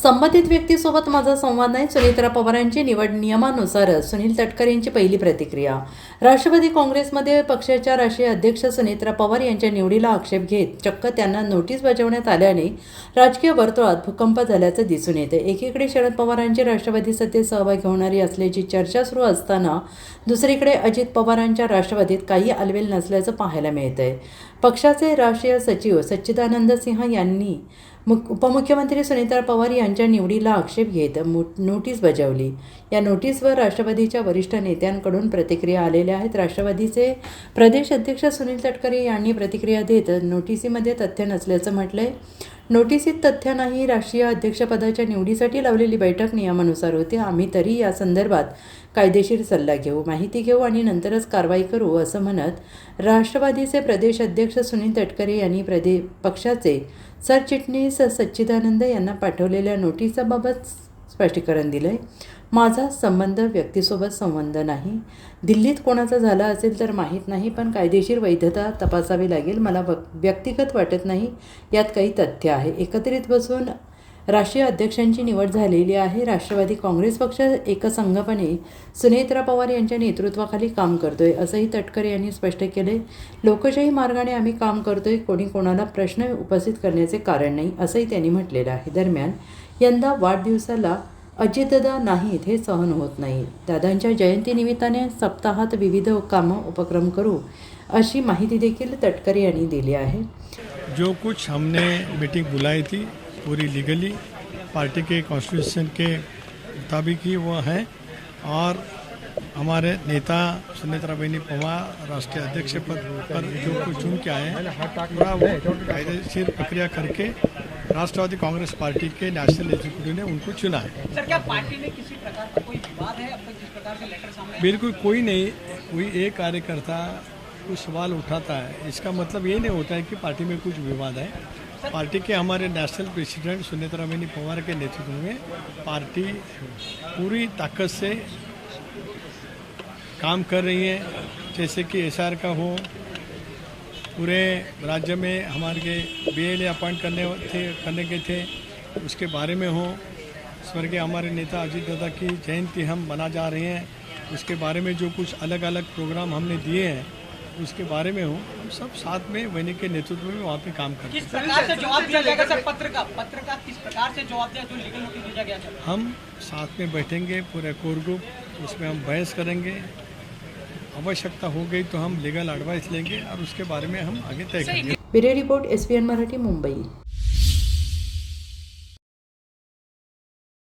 संबंधित व्यक्तीसोबत माझा संवाद नाही. सुनेत्रा पवारांची निवड नियमानुसारच. सुनील तटकरेंची पहिली प्रतिक्रिया. राष्ट्रवादी काँग्रेसमध्ये पक्षाच्या राष्ट्रीय अध्यक्ष सुनेत्रा पवार यांच्या निवडीला आक्षेप घेत चक्क त्यांना नोटीस बजावण्यात आल्याने राजकीय वर्तुळात भूकंप झाल्याचं दिसून येते. एकीकडे शरद पवारांची राष्ट्रवादी सत्तेत सहभागी होणारी असल्याची चर्चा सुरू असताना दुसरीकडे अजित पवारांच्या राष्ट्रवादीत काही आलबेल नसल्याचं पाहायला मिळतंय. पक्षाचे राष्ट्रीय सचिव सच्चिदानंद सिंह यांनी उपमुख्यमंत्री सुनेत्रा पवार यांच्या निवडीला आक्षेप घेत नोटीस बजावली. या नोटीसवर राष्ट्रवादीच्या वरिष्ठ नेत्यांकडून प्रतिक्रिया आलेल्या आहेत. राष्ट्रवादीचे प्रदेश अध्यक्ष सुनील तटकरे यांनी प्रतिक्रिया देत नोटिसीमध्ये तथ्य नसल्याचं म्हटलंय. नोटिसीत तथ्य नाही. राष्ट्रीय अध्यक्षपदाच्या निवडीसाठी लावलेली बैठक नियमानुसार होती. आम्ही तरी या संदर्भात कायदेशीर सल्ला घेऊ, माहिती घेऊ आणि नंतरच कारवाई करू, असं म्हणत राष्ट्रवादीचे प्रदेश अध्यक्ष सुनील तटकरे यांनी पक्षाचे सरचिटणीस सच्चिदानंद यांना पाठवलेल्या नोटीसबाबत स्पष्टीकरण दिलंय. माझा संबंध व्यक्तीसोबत संबंध नाही. दिल्लीत कोणाचा झाला असेल तर माहीत नाही, पण कायदेशीर वैधता तपासावी लागेल. मला व्यक्तिगत वाटत नाही. यात काही तथ्य आहे. एकत्रित बसून राष्ट्रीय अध्यक्षांची निवड झालेली आहे. राष्ट्रवादी काँग्रेस पक्ष एकसंघपणे सुनेत्रा पवार यांच्या नेतृत्वाखाली काम करतोय, असंही तटकरे यांनी स्पष्ट केले. लोकशाही मार्गाने आम्ही काम करतोय. कोणी कोणाला प्रश्न उपस्थित करण्याचे कारण नाही, असंही त्यांनी म्हटलेलं आहे. दरम्यान यंदा वाढदिवसाला अजितदादा नाहीत हे सहन होत नाही. दादांच्या जयंतीनिमित्ताने सप्ताहात विविध उपक्रम करू, अशी माहिती देखील तटकरे यांनी दिली आहे. जो कुछ हमने मीटिंग बुलाई थी पूरी लीगली पार्टी के कॉन्स्टिट्यूशन के मुताबिक ही वो है, और हमारे नेता सुनेत्रा बहनी पवार राष्ट्रीय अध्यक्ष पद पर जो कुछ चुन के आए हैं पूरा वो कायदेशीर प्रक्रिया करके राष्ट्रवादी कांग्रेस पार्टी के नेशनल एग्जीक्यूटिव ने उनको चुना है. सर, क्या पार्टी में किसी प्रकार का कोई विवाद है अब तक जिस प्रकार के लेटर सामने? बिल्कुल कोई नहीं. कोई एक कार्यकर्ता कुछ सवाल उठाता है, इसका मतलब ये नहीं होता है कि पार्टी में कुछ विवाद है. पार्टी के हमारे नेशनल प्रेसिडेंट सुनेत्रा बहनी पवार के नेतृत्व में पार्टी पूरी ताकत से काम कर रही है. जैसे कि एसआर का हो, पूरे राज्य में हमारे के BLA अपॉइंट करने के थे, उसके बारे में हो. स्वर्गीय हमारे नेता अजित दादा की जयंती हम मना जा रहे हैं, उसके बारे में जो कुछ अलग अलग प्रोग्राम हमने दिए हैं उसके बारे में हो. हम सब साथ में बहनी के नेतृत्व में वहाँ पे काम करते हैं. किस प्रकार से जवाब दिया जाएगा सर? पत्र का किस प्रकार से जवाब दिया जो लीगल नोटिस भेजा गया सर? हम साथ में बैठेंगे पूरे कोर ग्रुप, उसमें हम बहस करेंगे. आवश्यकता हो गई तो हम लीगल एडवाइस लेंगे और उसके बारे में हम आगे तय करेंगे. Bureau report SBN Marathi, Mumbai.